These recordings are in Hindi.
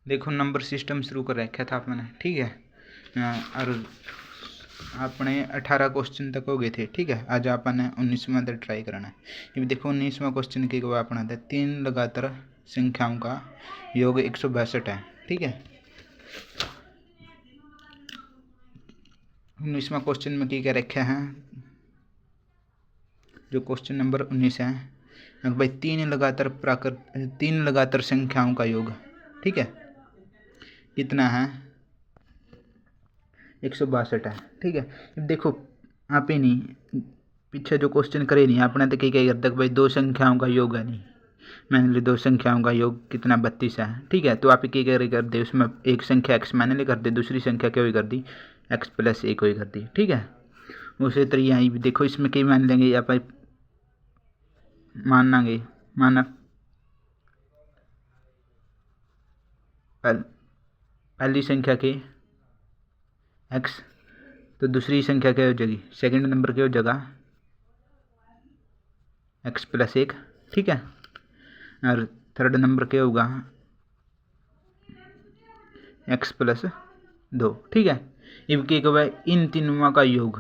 देखो नंबर सिस्टम शुरू कर रखा था आपने, ठीक है। और आपने 18 क्वेश्चन तक हो गए थे, ठीक है। आज आपने 19वां तक ट्राई करना है। ये देखो 19वां क्वेश्चन के बाद अपना था 3 लगातार संख्याओं का योग 162 है, ठीक है। 19वां क्वेश्चन में क्या रखा है, जो क्वेश्चन नंबर 19 है भाई, 3 लगातार संख्याओं का योग, ठीक है, कितना है 162 है, ठीक है। अब देखो आप ही नहीं, पीछे जो क्वेश्चन करे नहीं आपने तो क्या करते भाई, दो संख्याओं का योग है, नहीं मैंने ली दो संख्याओं का योग कितना 32 है, ठीक है। तो आप क्या कर दे, उसमें एक संख्या x मैंने ले कर दे, दूसरी संख्या क्या हुई कर दी x+1 हुई कर दी, ठीक है। उसी तरह यहाँ भी देखो, इसमें क्या मान लेंगे आप माना पहली संख्या के x, तो दूसरी संख्या क्या हो जाएगी, सेकंड नंबर क्या हो जाएगा x+1, ठीक है। और थर्ड नंबर क्या होगा x+2, ठीक है। अब क्या होगा इन तीनों का योग,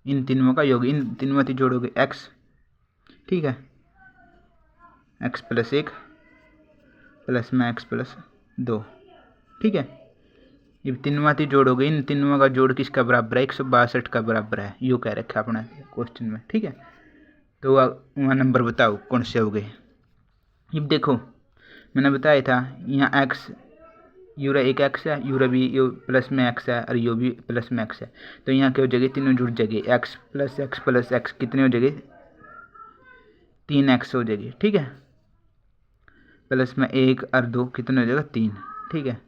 इन तीनों थी जोड़ोगे x, ठीक है, x+1 प्लस में x+2, ठीक है। ये तीनों थी जोड़ोगे, इन तीनों का जोड़ किसका बराबर है 162 का बराबर है, यू कह रखा अपना क्वेश्चन में, ठीक है। तो वहाँ नंबर बताओ कौन से हो गए। अब देखो मैंने बताया था यहाँ x यूरा एक x है, यूरा भी यू प्लस में x है और यू भी प्लस में x है, तो यहाँ क्या हो जाएगी तीनों जुड़ जाएगी, x+x+x कितने हो जाएगी 3x हो जाएगी, ठीक है। प्लस में 1 और 2 कितने हो जाएगा 3, ठीक है,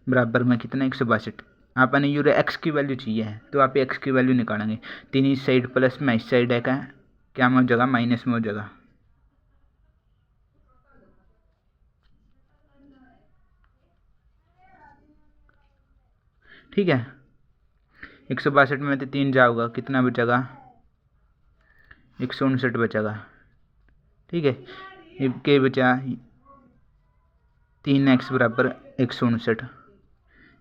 बराबर में कितना 162। आपने यूरा x की वैल्यू चाहिए है, तो आप x की वैल्यू निकालेंगे, 3 इस साइड प्लस में इस साइड है क्या में हो जाएगा माइनस में हो जाएगा, ठीक है। 162 में तो 3 जाओगा, कितना बचेगा 159 बचेगा, ठीक है। अब क्या बचा 3x बराबर 159।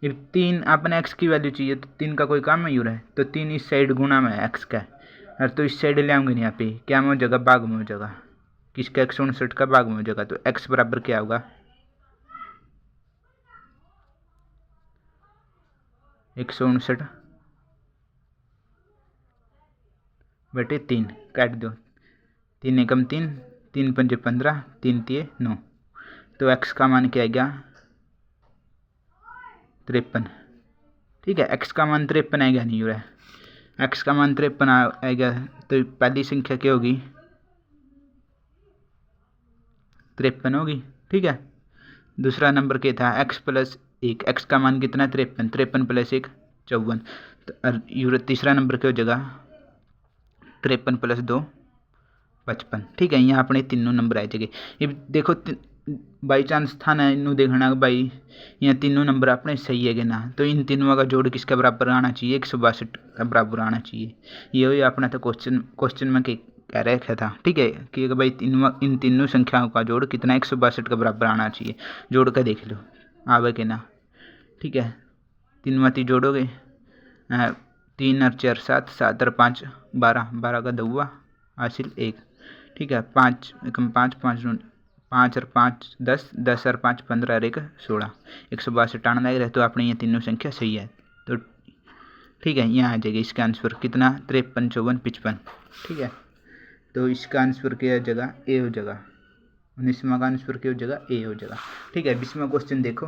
अब 3 अपने x की वैल्यू चाहिए, तो 3 का कोई काम नहीं हो रहा है, तो 3 इस साइड गुना में x का है, और तो इस साइड ले आऊँगे नहीं, यहाँ पे क्या में हो जाएगा भाग में हो जाएगा, किसका 159 का भाग में हो जाएगा, तो x बराबर क्या होगा 159 बटे 3, काट दो, 3 एकम 3, 3 पंजे 15, 3 तिये 9, तो x का मान क्या आएगा 53, ठीक है। x का मान 53 आएगा, नहीं हो रहा है, x का मान 53 आएगा, तो पहली संख्या क्या होगी 53 होगी, ठीक है। दूसरा नंबर क्या था x+1, x का मान कितना 53, 53 + 1 54, तो तीसरा नंबर क्या हो जाएगा 53 + 2 55, ठीक है। यहाँ अपने तीनों नंबर आ जाएंगे। ये देखो बाई चांस था ना इनू देखना भाई, यहाँ तीनों नंबर अपने सही है ना, तो इन तीनों का जोड़ किसका बराबर आना चाहिए 162 का बराबर आना चाहिए। ये हो अपना तो क्वेश्चन में कह रखा था, ठीक है, कि भाई इन तीनों संख्याओं का जोड़ कितना 162 का बराबर आना चाहिए, जोड़ कर देख लो आवे के ना, ठीक है। तीनों ती जोड़ोगे 3 और 4 7, 7 और 5 12, 12 का 2 हासिल 1, ठीक है। 5 एकम 5, 5 और 5 10, 10 और 5 15 और 1 16, 162 आना लग रहा है, तो अपने ये तीनों संख्या सही है, तो ठीक है। यहाँ आ जाएगा इसका आंसर कितना 53 54 55, ठीक है। तो इसका आंसर क्या जगह ए हो जाएगा, 19वां का आंसर क्या हो जाएगा ए हो जाएगा, ठीक है। 20वां क्वेश्चन देखो,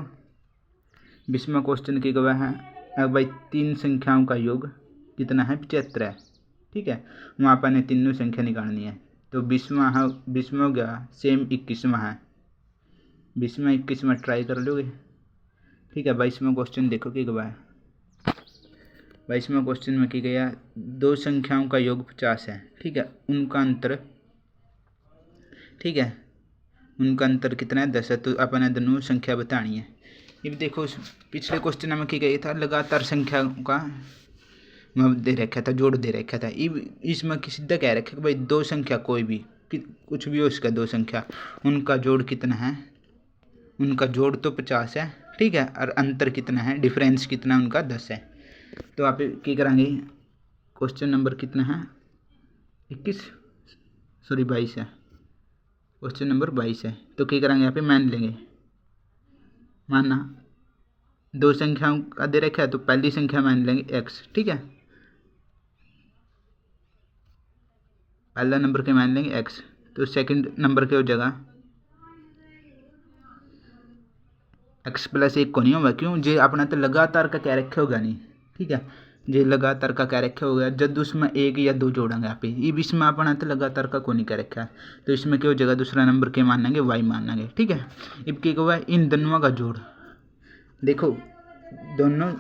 20वां क्वेश्चन की गवाह है अब भाई 3 संख्याओं का योग कितना है 75 है, ठीक है। वहाँ अपन तीनों संख्या निकालनी है, तो 20वां हो गया, सेम 21वां है, 20वां 21वां ट्राई कर लोगे, ठीक है। 22वां क्वेश्चन देखो कि गवाह है, 22वां क्वेश्चन में की गया 2 संख्याओं का योग 50 है, ठीक है, उनका अंतर, ठीक है, उनका अंतर कितना है 10 है, तो अपन दोनों संख्या बतानी है। अब देखो पिछले क्वेश्चन में क्या गया था लगातार संख्या का दे रखा था, जोड़ दे रखा था, इसमें सीधा कह रखा कि भाई 2 संख्या कोई भी कुछ भी हो इसका 2 संख्या उनका जोड़ कितना है उनका जोड़ तो 50 है, ठीक है, और अंतर कितना है, डिफरेंस कितना है उनका 10 है। तो आप क्या करेंगे, क्वेश्चन नंबर कितना है 22 है, क्वेश्चन नंबर 22 है। तो क्या करेंगे यहाँ पे मान लेंगे, मानना दो संख्याओं का दे रखा है तो पहली संख्या मान लेंगे x, ठीक है, पहला नंबर के मान लेंगे x। तो सेकंड नंबर के हो जगह x+1 को नहीं होगा, क्यों, जे अपना तो लगातार का क्या रखे होगा नहीं, ठीक है, जे लगातार का क्या रखे होगा, जब उसमें एक या दो जोड़ेंगे यहाँ पे, ये इसमें अपना तो लगातार का को नहीं क्या रखा है, तो इसमें क्या हो जाएगा, दूसरा नंबर के मानेंगे y मानेंगे, ठीक है। अब क्या हुआ, इन दोनों का जोड़, देखो दोनों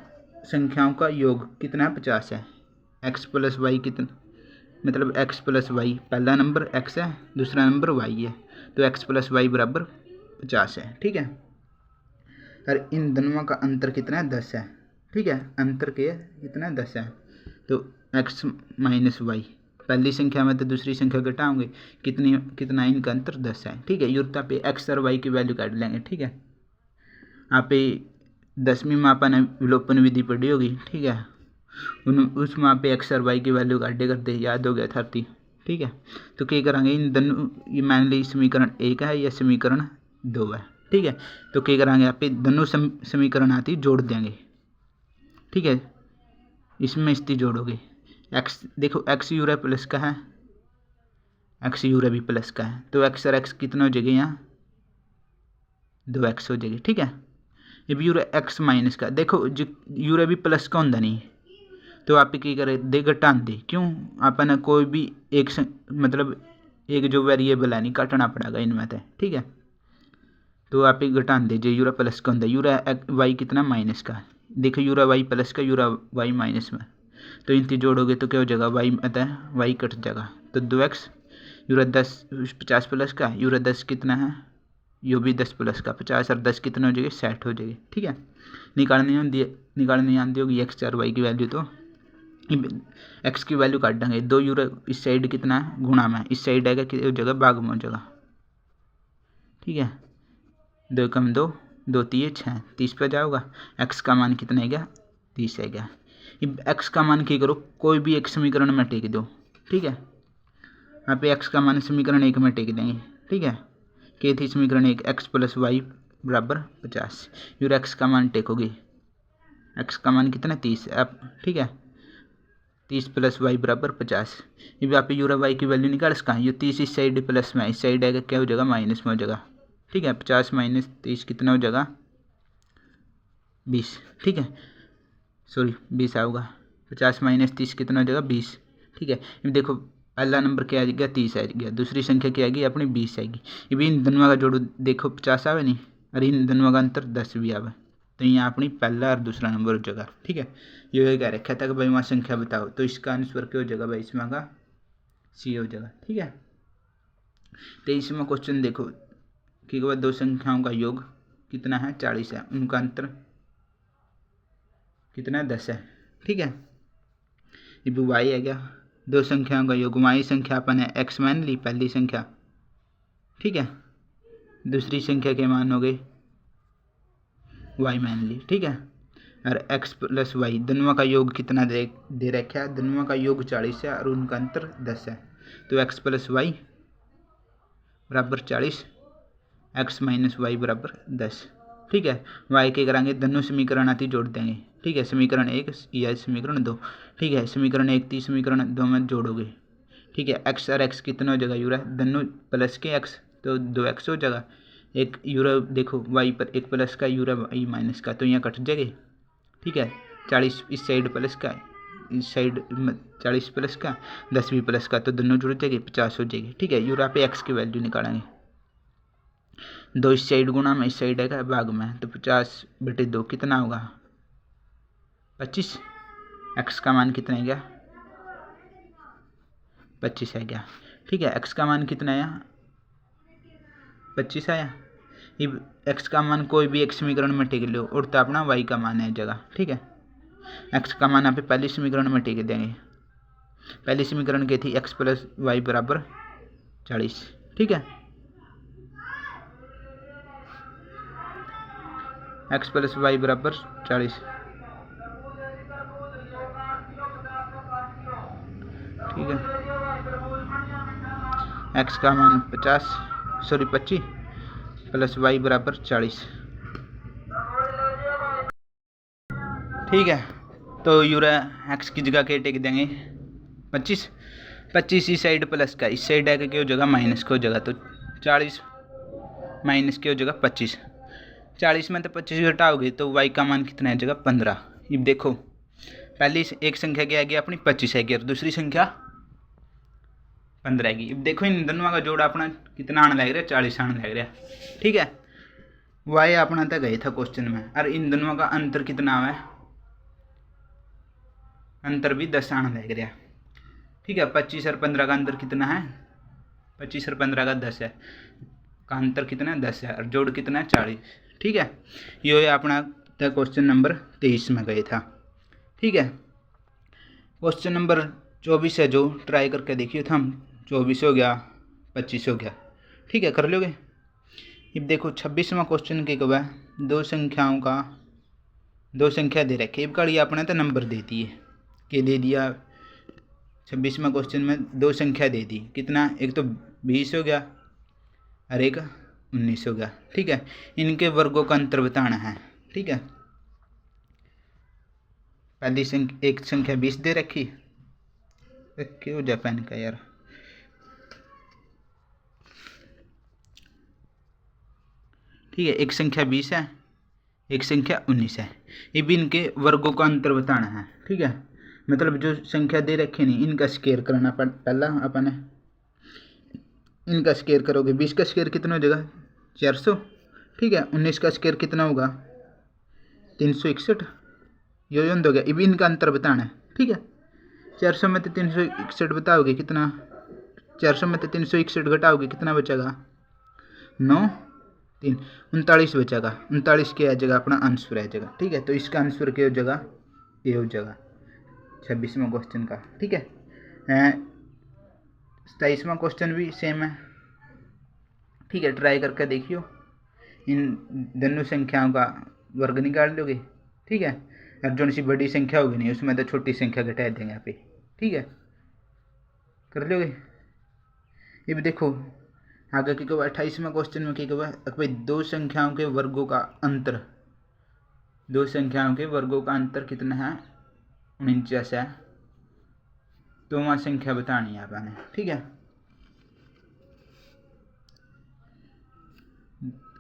संख्याओं का योग कितना है, 50 है। x+y कितना, मतलब x+y, पहला नंबर x है, दूसरा नंबर y है, तो x+y बराबर 50 है, ठीक है। और इन दोनों का अंतर कितना है, 10 है, ठीक है, अंतर के कितना है, 10 है। तो x - y, पहली संख्या में तो दूसरी संख्या घटाओगे, कितना इनका अंतर 10 है, ठीक है। यूरता पे x और y की वैल्यू काट लेंगे, ठीक है। आप 10वीं में आपने विलोपन विधि पढ़ी होगी, ठीक है, उसमें आप x और y की वैल्यू काटे करते याद हो गया 30, ठीक है। तो क्या करेंगे, इन दोनों, ये मान ली समीकरण 1 है या समीकरण 2 है, ठीक है। तो क्या करेंगे, आप दोनों समीकरण आती जोड़ देंगे, ठीक है, इसमें स्थिति जोड़ोगे, x देखो x यूरा प्लस का है, x यूरा भी प्लस का है, तो x और x कितना हो जाएगा, यहाँ 2x हो जाएगी, ठीक है। अब यूरा x माइनस का, देखो जो यूरा भी प्लस का होता नहीं, तो आप क्या करें, दे घटान दे, क्यों, आपने कोई भी एक मतलब एक जो वेरिएबल है नहीं काटना पड़ेगा इनमें से, ठीक है। तो आप घटान दे, जो यूरा प्लस का होता है, यूरा y कितना माइनस का, देखो यूरा y प्लस का, यूरा y माइनस में, तो इनती जोड़ोगे तो क्या हो जाएगा, y आता है y कट जाएगा, तो 2x, यूरा 50 प्लस का, यूरा 10 कितना है, यो भी 10 प्लस का, 50 और 10 कितना हो जाएगी, 60 हो जाएगी, ठीक है। निकालनी आती होगी x और y की वैल्यू, तो x की वैल्यू काट देंगे, 2 यूरो इस साइड कितना है, गुणा में, इस साइड आएगा कि जगह भाग में हो जाएगा, ठीक है, 2 कम 2, 2 3 6, 30 पे जाओगा, x का मान कितना है, 30 है। x का मान क्या करो, कोई भी एक समीकरण में टेक दो, ठीक है, यहाँ पे x का मान समीकरण 1 में टेक देंगे, ठीक है, के थी समीकरण 1, x+y बराबर 50, यूर x का मान टेकोगे, x का मान कितना 30 है, अब ठीक है, 30 + y बराबर 50। ये यहाँ पे यूरा y की वैल्यू निकाल इसका, ये 30 इस साइड प्लस में, इस साइड आएगा क्या हो जाएगा, माइनस में हो जाएगा, ठीक है। 50 - 30 कितना हो जाएगा, 20, ठीक है, सॉरी 20 आऊगा, 50 - 30 कितना हो जाएगा, 20, ठीक है। अब देखो पहला नंबर क्या आ गया, 30 आ गया, दूसरी संख्या क्या आएगी अपनी, 20 आएगी। ये भी इन दोनों का जोड़ो, देखो 50 आवे नहीं, और इन दोनों का अंतर 10 भी आवे, तो यहाँ अपनी पहला और दूसरा नंबर हो जाएगा, ठीक है। ये क्या रखा था कि भाई वहाँ संख्या बताओ, तो इसका आंसर क्या हो जाएगा भाई, इसमें का सी हो जाएगा, ठीक है। तो इसमें क्वेश्चन देखो कि दो संख्याओं का योग कितना है, 40 है, उनका अंतर कितना है, 10 है, ठीक है। ये भी y है, क्या, दो संख्याओं का योग, y संख्या अपन है x मान ली पहली संख्या, ठीक है, दूसरी संख्या के मान हो गए y मान ली, ठीक है, और x+y दोनों का योग कितना दे रखा है, दोनों का योग 40 है और उनका अंतर 10 है, तो x+y बराबर 40, x - y बराबर 10, ठीक है। y के कराएंगे, दोनों समीकरण आती जोड़ देंगे, ठीक है, समीकरण 1 या समीकरण 2, ठीक है, समीकरण 1 थी, समीकरण 2 में जोड़ोगे, ठीक है। x और x कितना हो जाएगा, यूरा दोनों प्लस के x, तो 2x हो जाएगा, एक यूरा देखो y पर एक प्लस का, यूरा y माइनस का, तो यहाँ कट जाएगा, ठीक है। 40 इस साइड प्लस का, इस साइड 40 प्लस का, 10 भी प्लस का, तो दोनों जुड़ जाएगी, 50 हो जाएगी, ठीक है। यूरा पे x की वैल्यू निकालेंगे, 2 इस साइड गुणा में, इस साइड आएगा भाग में, तो 50/2 कितना होगा, 25, x का मान कितना है, क्या 25 है, क्या, ठीक है। x का मान कितना आया, 25 आया। ये x का मान कोई भी एक समीकरण में टेक लो, और तो अपना y का मान है जगह, ठीक है। x का मान यहाँ पे पहले समीकरण में टेक देंगे, पहली समीकरण क्या थी, x+y बराबर 40, ठीक है। एक्स प्लस वाई बराबर 40। ठीक है, एक्स का मान 25 प्लस वाई बराबर 40। ठीक है, तो यूरा एक्स की जगह के टेक देंगे 25 इस साइड प्लस का, इस साइड आके क्या हो जाएगा माइनस का हो जाएगा, तो 40 माइनस की हो जाएगा 25। 40 में तो 25 घटाओगे तो y का मान कितना आ जाएगा 15। अब देखो पहली एक संख्या क्या आएगी अपनी 25 आएगी और दूसरी संख्या 15 आएगी। अब देखो इन दोनों का जोड़ अपना कितना आने लग रहा है 40 आने लग रहा है। ठीक है, y अपना तो गए था क्वेश्चन में और इन दोनों का अंतर कितना है, अंतर भी 10 आने लग रहा है। ठीक है, 25 और 15 का अंतर कितना है, 25 और 15 का 10 है, का अंतर कितना है 10 है और जोड़ कितना है 40। ठीक है, ये अपना क्वेश्चन नंबर 23 में गए था। ठीक है, क्वेश्चन नंबर 24 है जो ट्राई करके देखिए था हम, 24 हो गया 25 हो गया। ठीक है, कर लोगे। अब देखो 26वां क्वेश्चन के कब है, दो संख्या दे रखे, अब कड़ी अपने तो नंबर दे दिए कि दे दिया 26वां क्वेश्चन में दो संख्या दे दी, कितना, एक तो 20 हो गया और एक 19 हो गया। ठीक है, इनके वर्गों का अंतर बताना है। ठीक है, पहली एक संख्या 20 दे रखी, क्यों हो जाए पेन का यार, ठीक है, एक संख्या 20 है, एक संख्या 19 है, ये भी इनके वर्गों का अंतर बताना है। ठीक है, मतलब जो संख्या दे रखे नहीं इनका स्केयर करना पहला अपन, इनका स्केयर करोगे, 20 का स्केयर कितना हो जाएगा 400। ठीक है, 19 का स्केयर कितना होगा 361, यो हो गया। अब इनका अंतर बताना है। ठीक है, 400 में तो 361 बताओगे कितना, 400 में तो 361 घटाओगे कितना बचेगा 9 3 39 बचेगा, 39 के आ जाएगा अपना आंसर आ जाएगा। ठीक है, तो इसका आंसर क्या हो जाएगा, ये हो जाएगा 26वां क्वेश्चन का। ठीक है, 27वां क्वेश्चन भी सेम है। ठीक है, ट्राई करके देखियो, इन दोनों संख्याओं का वर्ग निकाल लोगे। ठीक है, और जो सी बड़ी संख्या होगी नहीं उसमें तो छोटी संख्या घटा देंगे यहाँ पे। ठीक है, कर लोगे। ये देखो आगे की कब 28वां क्वेश्चन में क्या कब भाई दो संख्याओं के वर्गों का अंतर, दो संख्याओं के वर्गों का अंतर कितना है 49 है, तो वहाँ संख्या बतानी है आपने। ठीक है,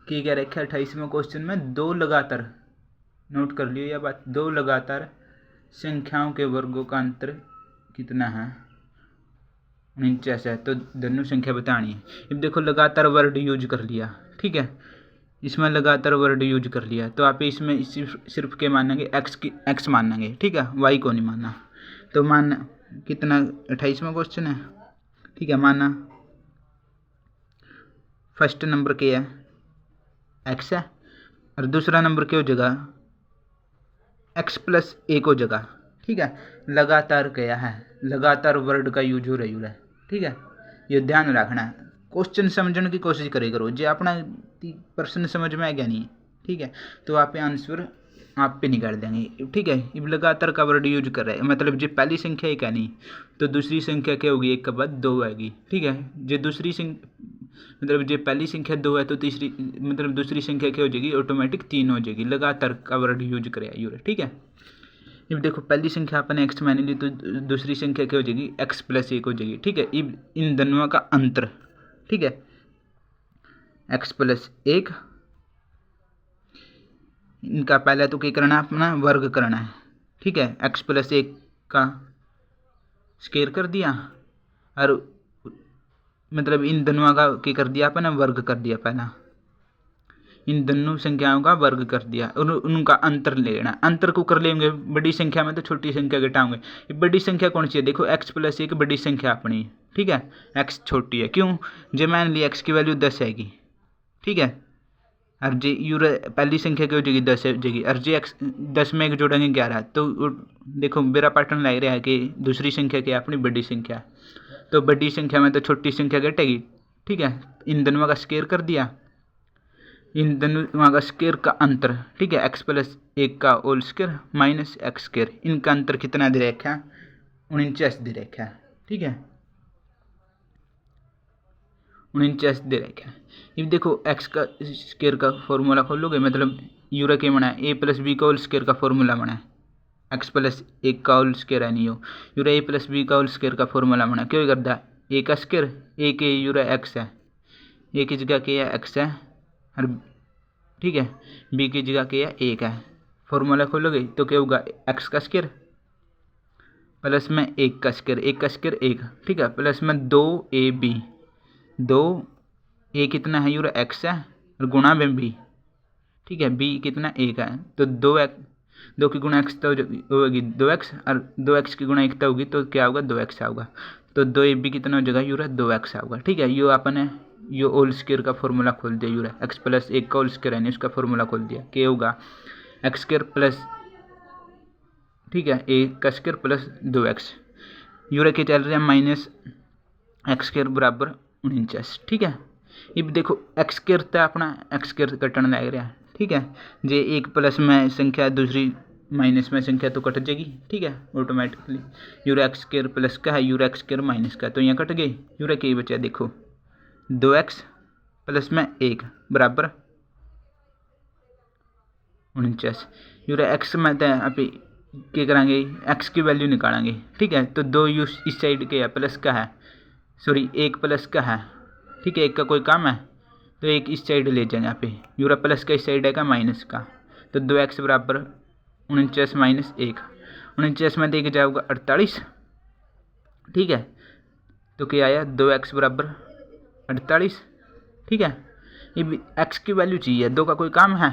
क्या कह रखा है 28वें क्वेश्चन में, दो लगातार, नोट कर लियो यह बात, दो लगातार संख्याओं के वर्गों का अंतर कितना है 49 है, तो दोनों संख्या बतानी है। अब देखो लगातार वर्ड यूज कर लिया। ठीक है, इसमें लगातार वर्ड यूज कर लिया तो आप इसमें सिर्फ क्या मानेंगे, एक्स मानेंगे। ठीक है, वाई को नहीं मानना। तो मान कितना 28वां क्वेश्चन है। ठीक है, माना फर्स्ट नंबर क्या है एक्स है और दूसरा नंबर क्या हो जाएगा एक्स प्लस 1 हो जाएगा। ठीक है, लगातार क्या है, लगातार वर्ड का यूज हो रही है। ठीक है, ये ध्यान रखना है, क्वेश्चन समझने की कोशिश करे करो, जो अपना प्रश्न समझ में आ गया नहीं। ठीक है, तो आप आंसर आप पे निकाल देंगे। ठीक है, अब लगातार का वर्ड यूज कर रहा है, मतलब जो पहली संख्या एक है नहीं तो दूसरी संख्या क्या होगी, एक के बाद 2 आएगी। ठीक है, जो दूसरी मतलब जो पहली संख्या 2 है तो तीसरी मतलब दूसरी संख्या क्या हो जाएगी ऑटोमेटिक 3 हो जाएगी, लगातार का वर्ड यूज करे यूर। ठीक है, अब देखो पहली संख्या अपन एक्स मान ली तो दूसरी संख्या क्या हो जाएगी एक्स प्लस 1 हो जाएगी। ठीक है, अब इन दोनों का अंतर, ठीक है, एक्स प्लस 1, इनका पहले तो क्या करना है अपना वर्ग करना है। ठीक है, एक्स प्लस 1 का स्केयर कर दिया और मतलब इन दोनों का क्या कर दिया अपन वर्ग कर दिया, पहला इन दोनों संख्याओं का वर्ग कर दिया और उनका अंतर लेना, अंतर को कर लेंगे बड़ी संख्या में तो छोटी संख्या घटाओगे। ये बड़ी संख्या कौन सी है, देखो एक्स प्लस 1 बड़ी संख्या अपनी। ठीक है, एक्स छोटी है, क्यों, जो मान लिया एक्स की वैल्यू 10 आएगी। ठीक है, और जे यूर पहली संख्या क्या हो जाएगी 10 हो जाएगी, और जे एक्स 10 में एक जोड़ेंगे 11, तो देखो मेरा पैटर्न लग रहा है कि दूसरी संख्या क्या अपनी बड़ी संख्या, तो बड़ी संख्या में तो छोटी संख्या घटेगी। ठीक है, इन दोनों का स्केयर कर दिया इन दोनों वहाँ का स्क्वायर का अंतर, ठीक है, x प्लस 1 का whole square minus x square, इनका अंतर कितना दे रखा है, 49 दे रखा है, ठीक है, 49 दे रखा है। अब देखो x का स्क्वायर का फॉर्मूला खोलोगे, मतलब यूरा के बना है ए प्लस बी का होल स्क्वायर का फॉर्मूला बना है, एक्स प्लस 1 का होल स्क्वायर है नहीं हो, यूरा ए प्लस बी का होल स्क्वायर का फॉर्मूला बना, क्यों करता है ए का स्क्वायर, ए के यूरा एक्स है, ए की जगह के है एक्स है, और ठीक है बी की जगह के है 1 है। फॉर्मूला खोलोगे तो क्या होगा, एक्स का स्क्वायर प्लस में 1 का स्क्वायर, 1 का स्क्वायर 1, ठीक है, प्लस में 2ab, 2a कितना है यूरा एक्स है, और गुणा में b, ठीक है, b कितना 1 है, तो 2 की गुणा एक्स तो होगी 2x, और 2x की गुणा 1 होगी तो क्या होगा 2x होगा, तो 2ab कितना हो जाएगा यूरा 2x होगा, ठीक है। यो आपने यो होल स्क्वायर का फॉर्मूला खोल दिया, यूरा x प्लस 1 का होल स्क्वायर है नहीं, उसका फॉर्मूला खोल दिया, क्या होगा एक्स स्क्वायर प्लस, ठीक है, ए का स्क्वायर प्लस 2x, यूरा के चल रहे हैं माइनस एक्स स्क्वायर बराबर 49, ठीक है। अब देखो एक्स स्क्वायर था अपना, एक्स स्क्वायर कटने लग रहा है, ठीक है, जे एक प्लस में संख्या दूसरी माइनस में संख्या तो कट जाएगी, ठीक है, ऑटोमेटिकली। यूरा एक्स स्क्वायर प्लस का है, यूरा एक्स स्क्वायर माइनस का, तो यहाँ कट गई, यूरा क्या बचा देखो 2x प्लस में 1 बराबर 49, यूरा एक्स में तो अभी क्या करेंगे, एक्स की वैल्यू निकालेंगे, ठीक है, तो 2 यू इस साइड के है प्लस का है, सॉरी 1 प्लस का है, ठीक है, 1 का कोई काम है तो 1 इस साइड ले जाएंगे, यहाँ पे यूरा प्लस का इस साइड है का माइनस का, तो 2x बराबर 49 माइनस 1, 49 में देख जाएगा 48, ठीक है, तो क्या आया 2x बराबर 48, ठीक है। ये x की वैल्यू चाहिए, 2 का कोई काम है,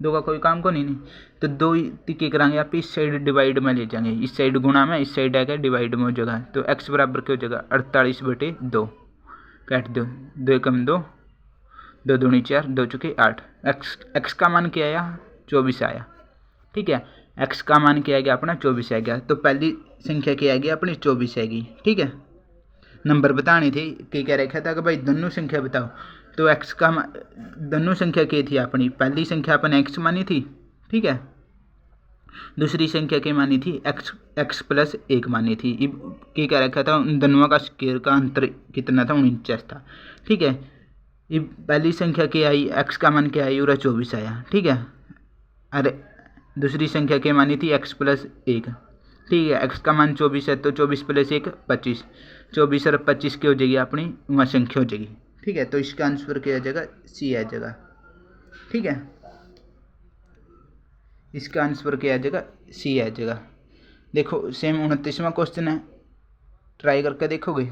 2 का कोई काम को नहीं, तो 2 क्या करेंगे आप इस साइड डिवाइड में ले जाएंगे, इस साइड गुणा में, इस साइड आएगा डिवाइड में हो जाएगा, तो x बराबर क्या हो जाएगा 48/2, काट दो, 2 कम 2, 2 दूनी 4, 2 चुके 8, x का मान क्या आया 24 आया, ठीक है, x का मान क्या आ गया अपना 24 आ गया, तो पहली संख्या क्या आ गई अपनी 24 आएगी, ठीक है। नंबर बतानी थी कि क्या रखा था कि भाई दोनों संख्या बताओ, तो x का दोनों संख्या क्या थी अपनी, पहली संख्या अपन x मानी थी, ठीक है, दूसरी संख्या क्या मानी थी x प्लस 1 मानी थी, क्या रखा था उन दोनों का स्क्वायर का अंतर कितना था 49 था, ठीक है। ये पहली संख्या क्या आई, x का मान क्या आई यूरा 24 आया, ठीक है, अरे दूसरी संख्या क्या मानी थी x प्लस 1, ठीक है, x का मान 24 है तो 24 प्लस 1 25, 24 और 25 की हो जाएगी अपनी वहाँ संख्या हो जाएगी, ठीक है, तो इसका आंसर क्या आ जाएगा सी आ जाएगा, ठीक है, इसका आंसर क्या आ जाएगा सी आ जाएगा। देखो सेम 29वां क्वेश्चन है, ट्राई करके देखोगे,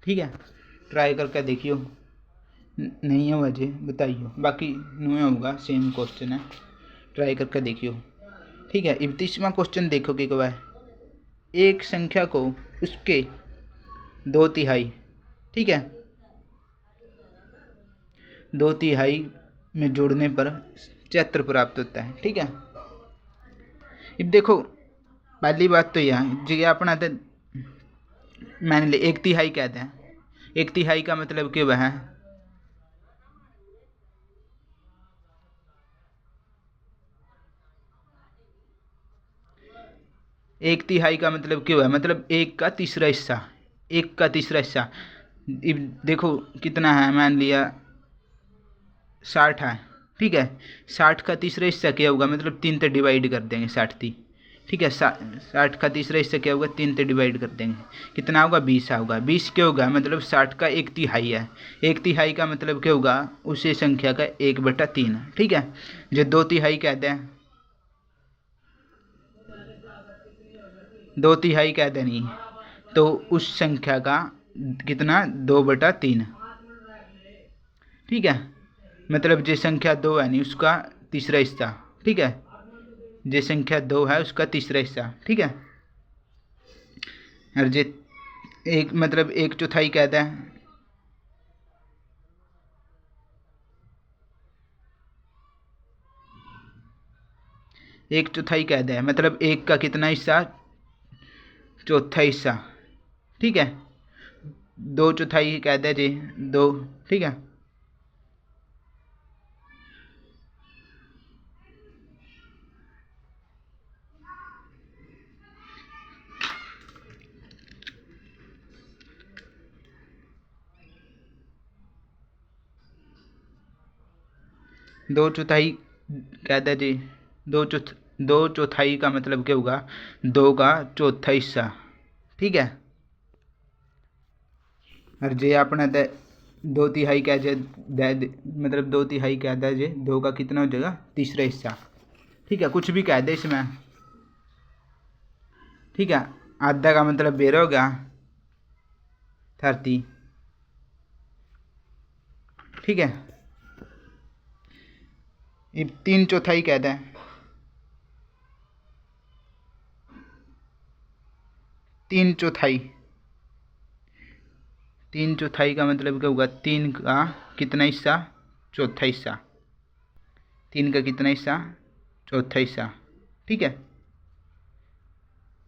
ठीक है, ट्राई करके देखियो, नहीं है वजह बताइयो, बाकी नहीं होगा, सेम क्वेश्चन है, ट्राई करके देखियो, ठीक है। 31वां क्वेश्चन देखोगे क्या है, एक संख्या को उसके 2/3, ठीक है, 2/3 में जोड़ने पर 76 प्राप्त होता है, ठीक है। अब देखो पहली बात तो यह जो अपना तो मान ली 1/3 कहते हैं, 1/3 का मतलब क्या है, एक तिहाई का मतलब क्या है, मतलब 1 का तीसरा हिस्सा, 1 का तीसरा हिस्सा, देखो कितना है, मान लिया 60 है, ठीक है, 60 का तीसरा हिस्सा क्या होगा, मतलब 3 से डिवाइड कर देंगे 60 थी, ठीक है, 60 का तीसरा हिस्सा क्या होगा 3 से डिवाइड कर देंगे, कितना होगा 20 होगा, 20 क्या होगा मतलब 60 का 1/3 है, 1/3 का मतलब क्या होगा उसी संख्या का 1/3, ठीक है, जो 2/3 कहते हैं, 2/3 कहते नहीं, तो उस संख्या का कितना 2/3, ठीक है, मतलब जो संख्या 2 है नहीं उसका तीसरा हिस्सा, ठीक है, जो संख्या 2 है उसका तीसरा हिस्सा, ठीक है, और जो एक मतलब 1/4 कहते हैं, एक चौथाई कहते हैं, मतलब 1 का कितना हिस्सा चौथा हिस्सा, ठीक है, 2/4 कहते हैं जी 2, ठीक है, 2/4 कहता है जी, दो चौथाई का मतलब क्या होगा, 2 का चौथा हिस्सा, ठीक है। और जे अपना 2/3 कह जाए, मतलब 2/3 कहता है जे 2 का कितना हो जाएगा, तीसरा हिस्सा, ठीक है। कुछ भी कह दे इसमें, ठीक है। आधा का मतलब 12 हो गया, 30, ठीक है। ये 3/4 कहता है, 3/4, 3/4 का मतलब क्या होगा, 3 का कितना हिस्सा, चौथा हिस्सा, 3 का कितना हिस्सा, चौथा हिस्सा, ठीक है।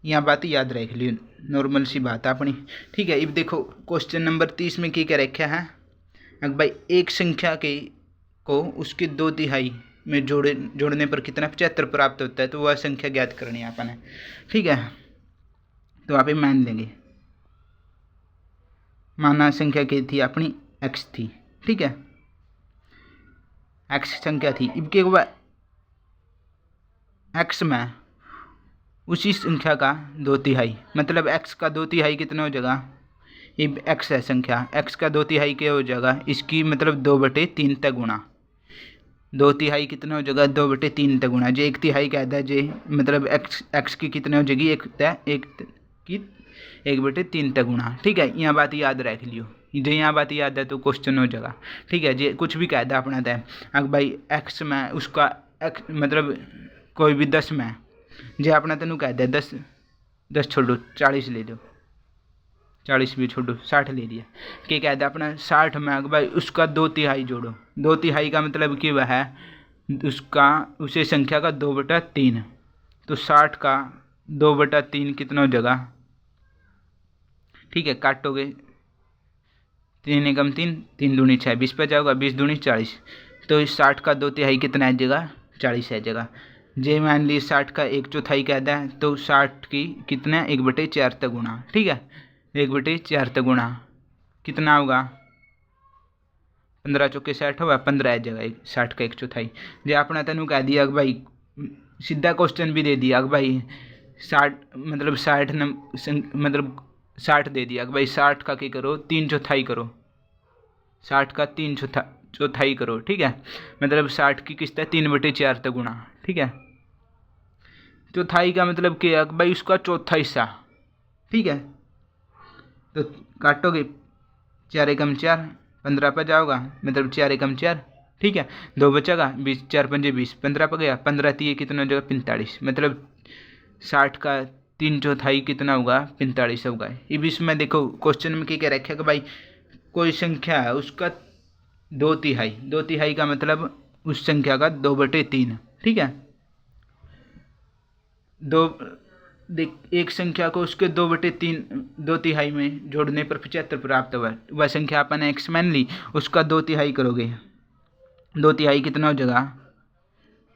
यहाँ बात याद रख लियो, नॉर्मल सी बात है अपनी, ठीक है। अब देखो क्वेश्चन नंबर 30 में क्या रखा है, अगर भाई एक संख्या के को उसके 2/3 में जोड़ने पर कितना 75 प्राप्त होता है, तो वह संख्या ज्ञात करनी है अपन है, ठीक है। तो आप मान लेंगे, माना संख्या क्या थी अपनी, x थी, ठीक है। x संख्या थी, अब क्या हुआ, x में उसी संख्या का 2/3, मतलब x का 2/3 कितना हो जाएगा, ये x है संख्या, x का 2/3 क्या हो जाएगा, इसकी मतलब 2/3 तक गुणा, 2/3 कितना हो जाएगा, 2/3 तक गुणा, जो 1/3 कहता है जे मतलब x की कितना हो जाएगी, एक की 1/3 तक गुणा, ठीक है। यहाँ बात याद रख लियो, जो यहाँ बात याद है तो क्वेश्चन हो जाएगा, ठीक है। जे कुछ भी कहता है अपना तय, अगर भाई x में उसका x मतलब कोई भी 10 में, जे अपना तेन कहता है 10 छोड़ो 40 ले लो, 40 भी छोड़ो 60 ले लिया, क्या कहता है अपना 60 में अगर भाई उसका 2/3 जोड़ो, 2/3 का मतलब कि वह है उसका उसे संख्या का 2/3, तो 60 का 2/3 कितना हो जाएगा, ठीक है। काटोगे 3 एकम 3, 3 दूनी 6, 20 पे जाओगा, 20 दूनी 40, तो इस 60 का 2/3 कितना आ जाएगा, 40 आ जाएगा। जे मान ली 60 का 1/4 कहता है, तो 60 की कितना 1/4 तक गुणा, ठीक है, 1/4 तक गुणा कितना होगा, 15 चौके 60 होगा, 15 आ जाएगा 60 का 1/4। जो अपना तेन कह दिया भाई, सीधा क्वेश्चन भी दे दिया भाई 60 मतलब 60 मतलब 60 दे दिया भाई, 60 का क्या करो, 3/4 करो, 60 का 3/4 करो, ठीक है। मतलब 60 की किस्त है 3/4 तक गुणा, ठीक है। चौथाई का मतलब क्या है भाई, उसका चौथा हिस्सा, ठीक है। तो काटोगे 4 एकम 4, 15 पर जाओगा, मतलब 4 एकम 4, ठीक है। 2 बचेगा, 20, 4 पंजे 20, 15 पर गया, 15 3 कितना हो जाएगा, 45, मतलब 60 का 3/4 कितना होगा, 45 होगा। अब इसमें देखो क्वेश्चन में क्या रखा कि भाई कोई संख्या है उसका 2/3 का मतलब उस संख्या का 2/3, ठीक है। दो देख, एक संख्या को उसके 2/3 में जोड़ने पर 75 प्राप्त हुआ, वह संख्या अपन ने x मान ली, उसका 2/3 करोगे, 2/3 कितना हो जाएगा,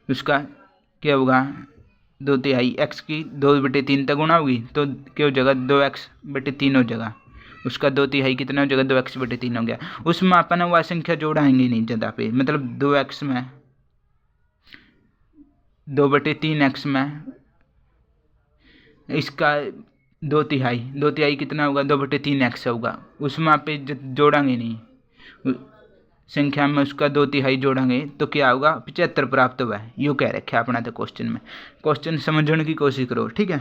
उसका क्या होगा, 2/3 x की 2/3 तक गुणा होगी, तो क्या हो जाएगा, 2x/3 हो जाएगा, उसका 2/3 कितना हो जाएगा, 2x/3 हो गया। उसमें अपन वह संख्या जोड़ाएंगे नहीं ज़्यादा पे, मतलब 2x में 2/3x में इसका 2/3 कितना होगा, 2/3x होगा, उसमें आप जोड़ेंगे नहीं, संख्या में उसका 2/3 जोड़ेंगे तो क्या होगा, 75 प्राप्त हुआ है, यूँ कह रखे अपना तो क्वेश्चन में। क्वेश्चन समझने की कोशिश करो, ठीक है।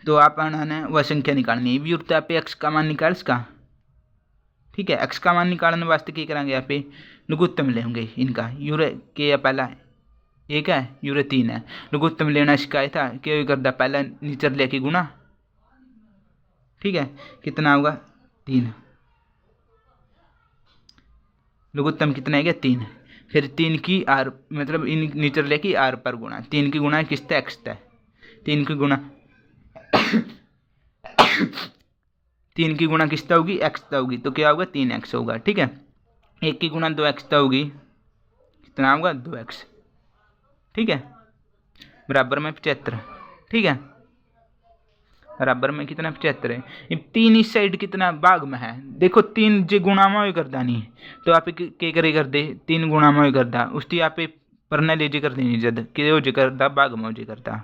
तो आप ने वह संख्या निकालनी है, भी उठता है एक्स का मान निकाल इसका, ठीक है। एक्स का मान निकालने वास्ते क्या करेंगे, यहाँ पे लघुत्तम लेंगे इनका, यूरे के या पहला 1 है, यूरे 3 है, लघुत्तम लेना सिखाया था, क्या करता पहला नीचे लेके गुणा, ठीक है, कितना होगा 3, लघुत्तम कितना है 3, फिर 3 की आर मतलब इन नीचे लेके आर पर गुणा, 3 की गुणा किस तक एक्स तक, 3 की गुणा 3 की गुणा किस तक होगी, एक्स तक होगी, तो क्या होगा 3x होगा, ठीक है। 1 की गुणा 2x तक होगी, कितना होगा 2x, ठीक है, बराबर में 75, ठीक है। बराबर में कितना 75 है। अब 3 इस साइड कितना भाग में है, देखो 3 जे गुणा में करदा नहीं तो आप के करे कर दे 3 गुणा में करदा उसकी आप परना ले जे कर देनी जद कि हो जे करदा भाग में हो जे करदा।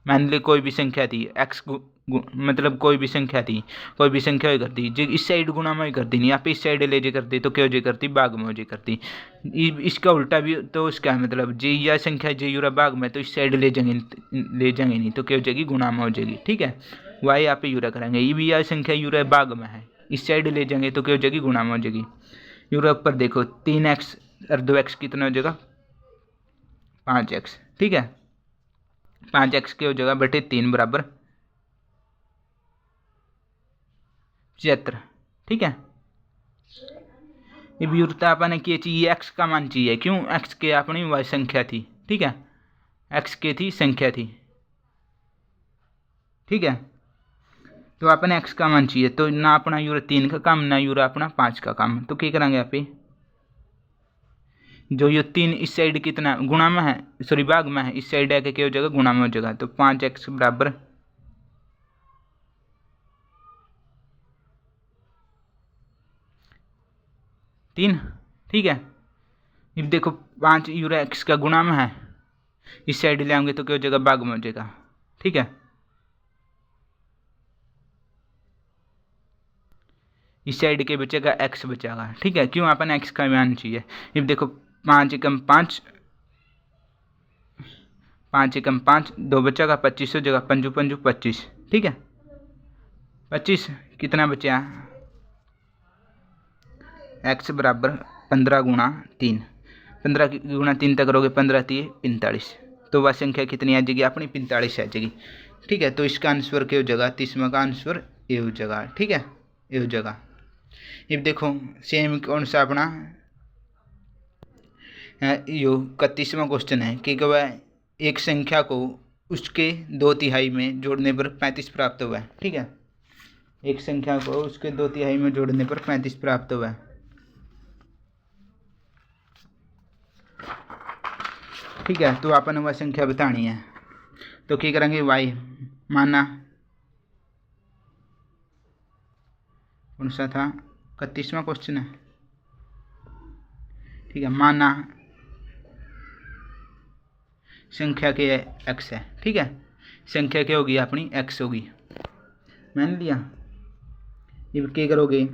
मान ली कोई भी संख्या थी एक्स मतलब कोई भी संख्या थी, कोई भी संख्या हो करती जे इस साइड गुणा में करती नहीं आप इस साइड ले जे करती तो क्या हो जे करती भाग में हो जे करती। इसका उल्टा भी तो उसका मतलब जे या संख्या जे यूरा भाग में तो इस साइड ले जाएंगे नहीं तो क्या हो जाएगी गुणा में हो जाएगी। ठीक है, वाई आप यूरा करेंगे ये भी यह संख्या यूरा भाग में है इस साइड ले जाएंगे तो क्या हो जाएगी गुणा में हो जाएगी। यूरा पर देखो 3x और 2x कितना हो जाएगा 5x। ठीक है, 5x के हो जाएगा बटे 3 बराबर 75। ठीक है, ये विरुद्धता अपने क्या चाहिए एक्स का मान चाहिए, क्यों एक्स के अपनी वाई संख्या थी। ठीक है, एक्स के थी संख्या थी। ठीक है, तो अपने एक्स का मान चाहिए तो ना अपना यूरा 3 का काम ना यूरा अपना 5 का काम। तो क्या करेंगे आप जो ये 3 इस साइड कितना गुणा में है सॉरी भाग में है इस साइड आके क्या हो जाएगा गुणा में हो जाएगा। तो 5x बराबर 3। ठीक है, अब देखो 5 यूरा एक्स का गुणा में है इस साइड ले आएंगे तो क्या हो जाएगा भाग में हो जाएगा। ठीक है, इस साइड के बचेगा एक्स बचेगा। ठीक है, क्यों अपन एक्स का मान चाहिए। अब देखो 5 एकम 5 5 एकम 5 2 बचेगा 25 हो जाएगा 5 5 25। ठीक है, 25 कितना बचा एक्स बराबर 15 गुणा 3 15 गुणा 3 तक करोगे 15 3 45 तो वह संख्या कितनी आ जाएगी अपनी 45 आ जाएगी। ठीक है, तो इसका आंसर क्या हो जाएगा 30वां का आंसर ए हो जाएगा। ठीक है, ए हो जाएगा। अब देखो सेम कौन सा अपना यो 31वां क्वेश्चन है कि वह एक संख्या को उसके 2/3 में जोड़ने पर 35 प्राप्त हुआ है। ठीक है, एक संख्या को उसके 2/3 में जोड़ने पर 35 प्राप्त हुआ है। ठीक है, तो अपन वह संख्या बतानी है तो क्या करेंगे वाई माना कौन सा था 31वां क्वेश्चन है। ठीक है, माना संख्या के एक्स है। ठीक है, संख्या क्या होगी अपनी एक्स होगी मान लिया। अब क्या करोगे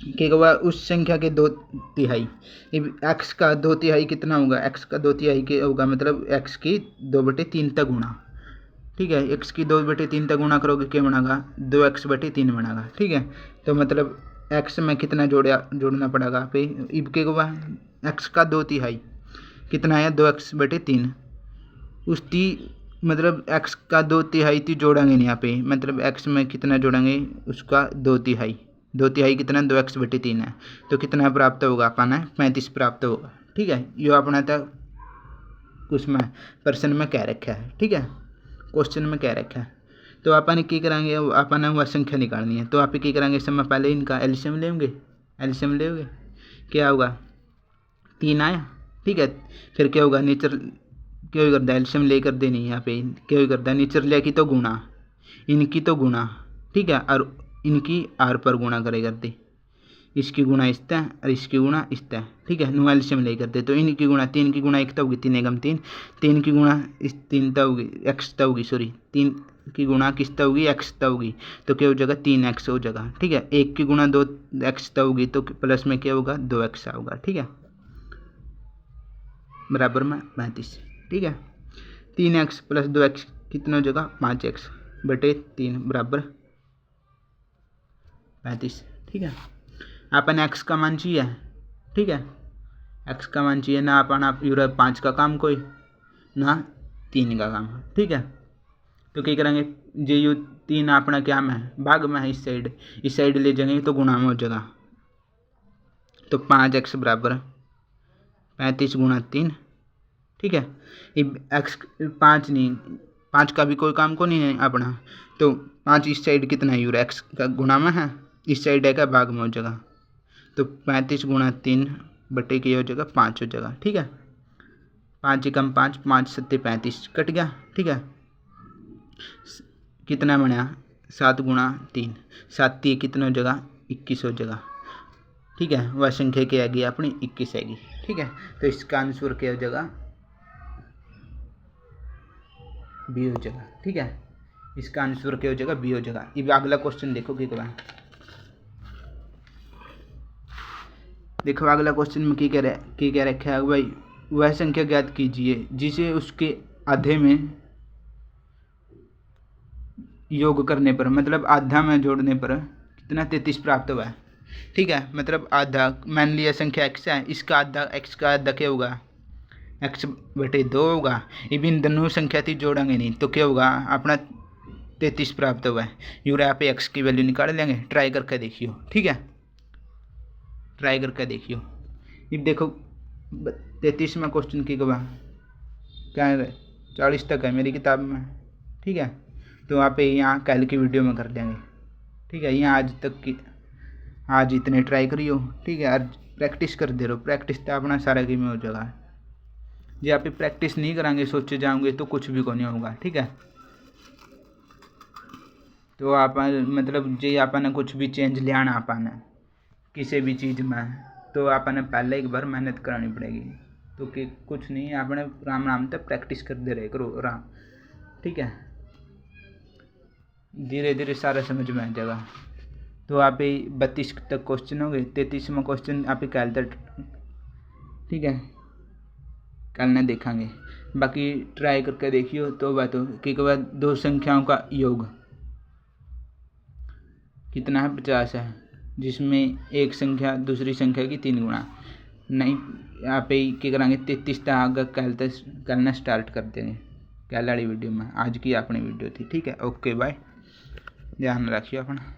क्या होगा उस संख्या के 2/3 अब एक्स का 2/3 कितना होगा एक्स का 2/3 के होगा मतलब एक्स की 2/3 तक गुणा। ठीक है, एक्स की 2/3 तक गुणा करोगे क्या बनेगा 2x/3 बनेगा। ठीक है, तो मतलब एक्स में कितना जोड़ना पड़ेगा पे अब क्या होगा एक्स का 2/3 कितना है 2x/3 उसकी मतलब एक्स का 2/3 तो जोड़ेंगे नहीं यहाँ पे मतलब एक्स में कितना जोड़ेंगे उसका 2/3 2/3 कितना 2x/3 है तो कितना प्राप्त होगा अपना 35 प्राप्त होगा। ठीक है, यो अपना था उसमें प्रश्न में कह रखा है। ठीक है, क्वेश्चन में कह रखा है तो अपन क्या करेंगे अपन वह संख्या निकालनी है तो आप क्या करेंगे इस समय पहले इनका एलसीएम लेंगे। एलसीएम लेंगे क्या होगा 3 आया। ठीक है, फिर क्या होगा नीचर क्या ही करता है एलसीएम लेकर देनी यहाँ पे क्या ही करता है नीचर ले की तो गुणा इनकी तो गुणा। ठीक है, और इनकी आर पर गुणा करे करते इसकी गुणा इस तरह और इसकी गुणा इस तरह। ठीक है, नो एलसीएम ले करते तो इनकी गुणा 3 की गुणा 1 तक होगी 3 एकम 3 3 की गुणा इस 3 तक होगी एक्स तक होगी सॉरी 3 की गुणा किस तक होगी एक्स तक होगी तो क्या हो जाएगा 3x हो जाएगा। ठीक है, 1 की गुणा 2x तक होगी तो प्लस में क्या होगा 2x होगा। ठीक है, बराबर में 35। ठीक है, 3x प्लस 2x कितना हो जाएगा 5x/3 बराबर 35। ठीक है, अपन x का मान चाहिए। ठीक है, x का मान चाहिए ना अपन आप यूरा 5 का काम कोई ना 3 का काम। ठीक है, तो क्या करेंगे जे यू 3 अपना क्या में है भाग में है इस साइड ले जाएंगे तो गुणा में हो जाएगा तो 5x बराबर 35 गुणा 3। ठीक है, एक्स 5 नहीं 5 का भी कोई काम को नहीं है अपना तो 5 इस साइड कितना है यूरा एक्स का गुणा में है इस साइड है का भाग में हो जाएगा तो 35 गुणा 3 बटे के हो जाएगा 5 हो जाएगा। ठीक है, 5 एकम 5 5 7 35 कट गया। ठीक है, कितना बनया 7 गुणा 3, 7 3 कितना हो जाएगा 21 हो जाएगा। ठीक है, वह संख्या क्या आएगी अपनी 21 आएगी। ठीक है, तो इसका आंसर क्या हो जाएगा बी हो जाएगा। ठीक है, इसका आंसर क्या हो जाएगा बी हो जाएगा। अब अगला क्वेश्चन देखो क्या कह देखो अगला क्वेश्चन में क्या कह रखा है भाई, वह संख्या ज्ञात कीजिए जिसे उसके आधे में योग करने पर, मतलब आधा में जोड़ने पर कितना 33 प्राप्त हुआ है। ठीक है, मतलब आधा, मान लिया संख्या x है, इसका आधा, x का आधा क्या होगा x/2 होगा। अब इन दोनों संख्या थी जोड़ेंगे नहीं तो क्या होगा अपना 33 प्राप्त हुआ है। यूँ यहाँ पे x की वैल्यू निकाल लेंगे, ट्राई करके देखियो। ठीक है, ट्राई करके देखियो। अब देखो 33 में क्वेश्चन की गवा क्या है 40 तक है मेरी किताब में। ठीक है, तो आप यहाँ कल की वीडियो में कर लेंगे। ठीक है, यहाँ आज तक की आज इतने ट्राई करियो। ठीक है, आज प्रैक्टिस कर दे रहो, प्रैक्टिस तो अपना सारा गेम में हो जाएगा। जी आप प्रैक्टिस नहीं कराएंगे सोचे जाओगे तो कुछ भी को नहीं होगा। ठीक है, तो आप मतलब जी आपने कुछ भी चेंज ले आना आपने किसी भी चीज़ में, तो आपने पहले एक बार मेहनत करानी पड़ेगी। तो कि कुछ नहीं, आपने राम राम तक प्रैक्टिस करते रहे करो राम। ठीक है, धीरे धीरे सारा समझ में आ जाएगा। तो आप 32 तक क्वेश्चन हो गए, 33 में क्वेश्चन आप कल तक। ठीक है, कल ना देखेंगे, बाकी ट्राई करके देखियो। तो बातों के बाद दो संख्याओं का योग कितना है 50 है, जिसमें एक संख्या दूसरी संख्या की 3 गुना। नहीं यहाँ पे क्या करेंगे 33 तक आगे कल ना स्टार्ट कर देंगे कल वाली वीडियो में। आज की अपनी वीडियो थी। ठीक है, ओके बाय, ध्यान रखिए अपना।